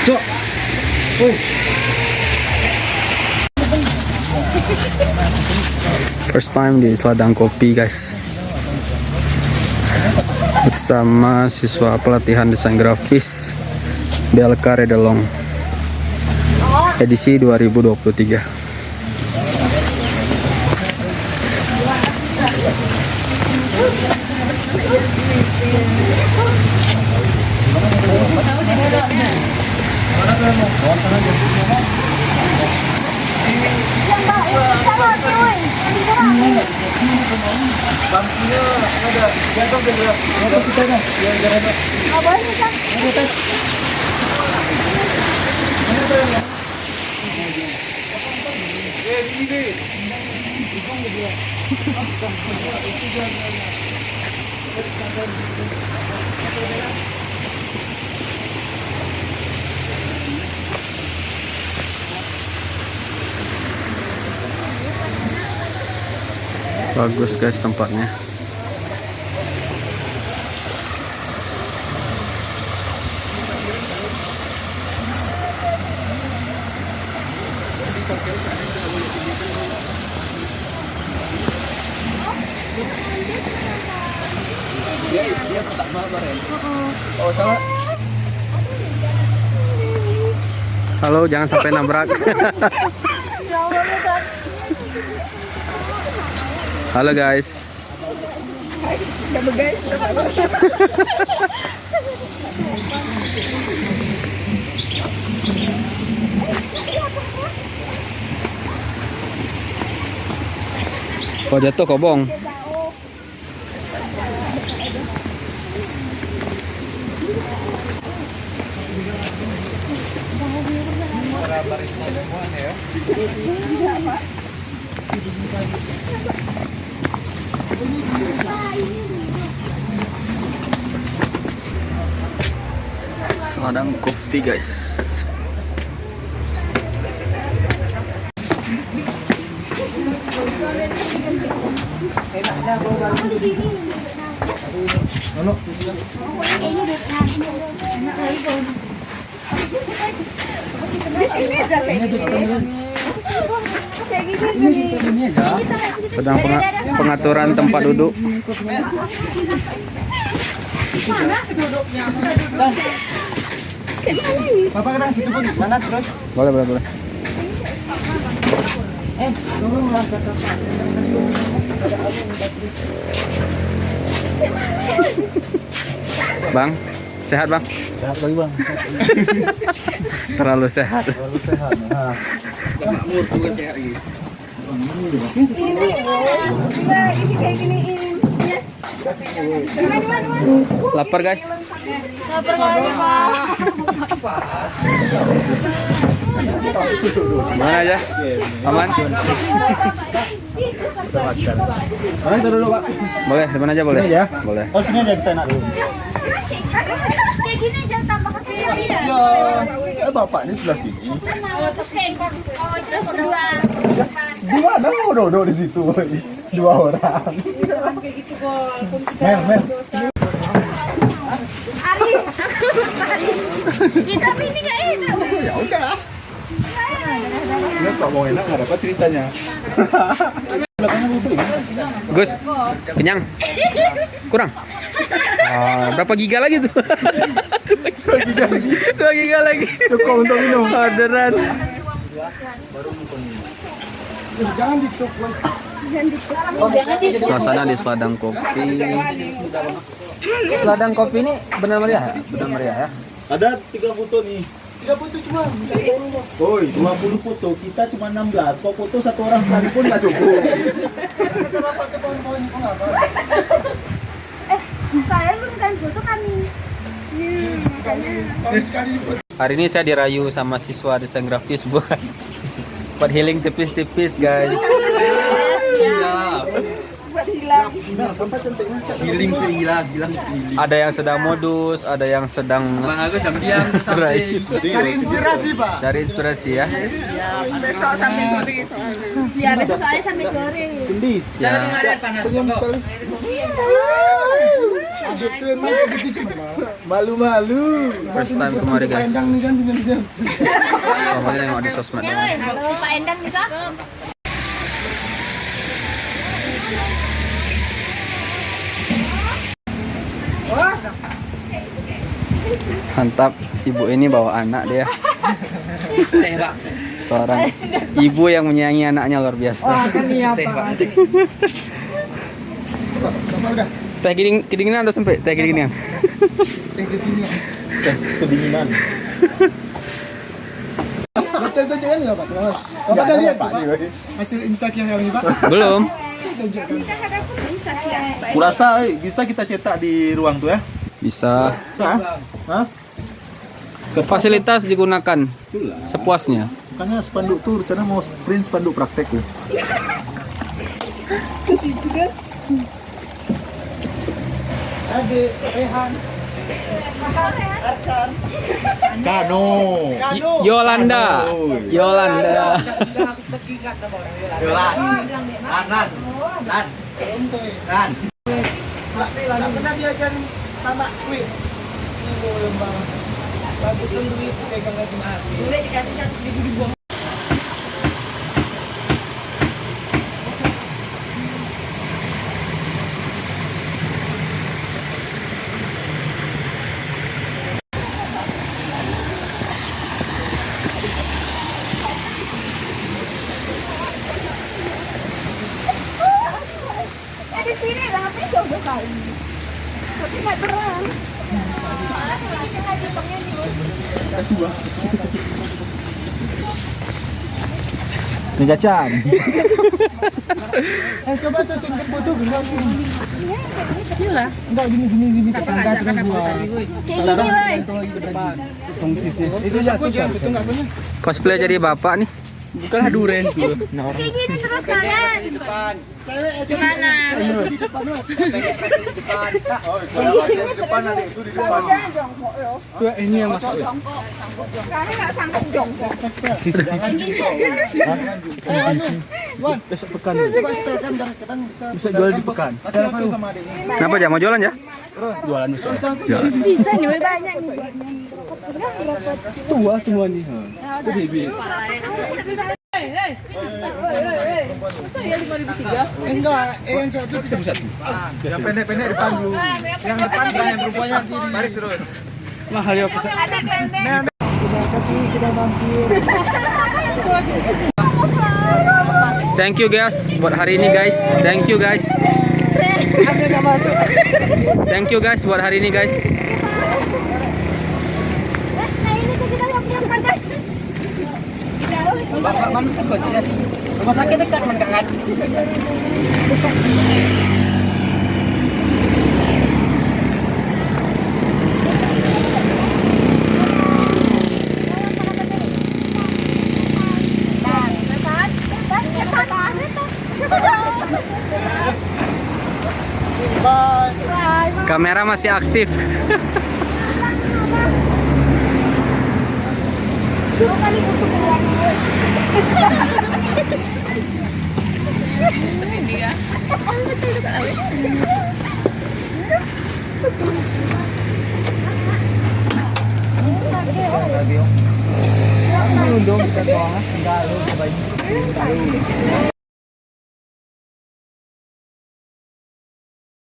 Cok. Woi. First time di Ladang Kopi guys, bersama siswa pelatihan desain grafis BLK Redelong edisi 2023. Bagus guys tempatnya. Dia pertama bareng. Oh, salah. Halo, jangan sampai nabrak. Halo guys. Kok jatuh kobong? Ladang Kopi guys. Sedang pengaturan tempat duduk. Bapak kadang situ pun mana terus? Boleh. Tolonglah kata. Bang, sehat bang? Sehat lagi bang. Sehat. Terlalu sehat. Terlalu sehat. Nah. Umur juga sehat lagi. Ini kayak gini. Yes. Lapar guys? Lapar kali Pak. Mana aja? Aman? Kita makan. Mari kita dulu pak. Boleh, di mana aja boleh? Sini aja? Boleh. Oh sini aja kita nak dulu. Kayak gini jangan tambah ke sini. Ya, bapak ini sebelah sini. Oh, terus berdua. Di mana mau duduk di situ? Dua orang. Mel. Ari. Ya, tapi ini gak enak. Ya udah. Ini kok mau enak nggak dapat ceritanya. Belakangnya muslim. Gus, kenyang? Kurang? Berapa giga lagi tuh? 2 giga lagi. Cukup untuk minum. Orderan. Jangan dicoklat. Suasana di Ladang Kopi. Ladang Kopi ini benar meriah ya? Benar meriah ya? Ada 3 foto nih. 3 foto cuma. Woi, 20 foto. Kita cuma 16. Kok foto satu orang sekali pun nggak cukup. Kita bapak ke pohon-pohon kok nggak apa. Saya bukan foto kami. Hari ini saya dirayu sama siswa desain grafis buat healing tipis-tipis guys. Giling tuh hilang. Ada yang sedang modus, ada yang sedang Bang Agus jam diam sampai Cari inspirasi, Pak. cari inspirasi ya. Besok sampai sore soalnya. Ya, besok soalnya sampai sore. Sendi. Ya. Senyum sekali. Malu-malu. First time kemari guys. Endang nih kan senyum-senyum. Kamu nengok di sosmed doang. Halo, Pak Endang juga. Mantap, ibu ini bawa anak dia. Teh, Pak. Seorang ibu yang menyayangi anaknya luar biasa. Teh, Pak. Teh kedinginan udah sampai teh kedinginan. Kedinginan. Betul tuh jangan nggak Pak? Mas. Bapak udah lihat Pak? Hasil imsak yang kami Pak? Belum. Kurasa bisa kita cetak di ruang tuh ya? Bisa. Hah? Fasilitas digunakan sepuasnya. Makanya spanduk tuh rencana mau print spanduk praktek tuh. Ade, Rehan, Kano. Yolanda. Yolanda. Ran. nggak pernah diajar sama kuih. Ini mau lembang. Bagusan duit pegang lagi mati. Boleh dikasih 1.000 dibuang. Di sini tapi jauh sekali. Tapi nggak terang. Negacan. Coba susun foto enggak gini. Enggak gini tetangga terus gua. Kayak gini, woi. Itu satu jam betul enggak punya. Cosplay jadi bapak nih. Bukanlah duren tuh. Kayak gini terus kalian. Cewek aja Gimana? di depan Mas. Oh, di depan ada itu di depan. Tuh ini yang masuk. Kami nggak sanggup jongkok. Wan, Besok pekan. coba setelkan dan kadang bisa Bisa jual di pekan. kasih waktu sama adiknya. Kenapa ya mau jualan ya? Jualan besok. Bisa nih, woi, banyak nih. Tua semua nih. Itu baby. Enggak, yang cowok itu bisa yang pendek-pendek depan dulu. Yang depan yang perempuannya kiri. Baris terus. Mahal ya pesan. Ada pendek. Terima kasih sudah mampir. Thank you guys buat hari ini guys. Thank you guys. Aku enggak masuk. Thank you guys buat hari ini guys. Nah, ini kita yang panas. Bapak mami kan bajunya sih. Rumah sakit dekat man kan. Kamera masih aktif. Belum dong bisa doang. Enggak lu cobain.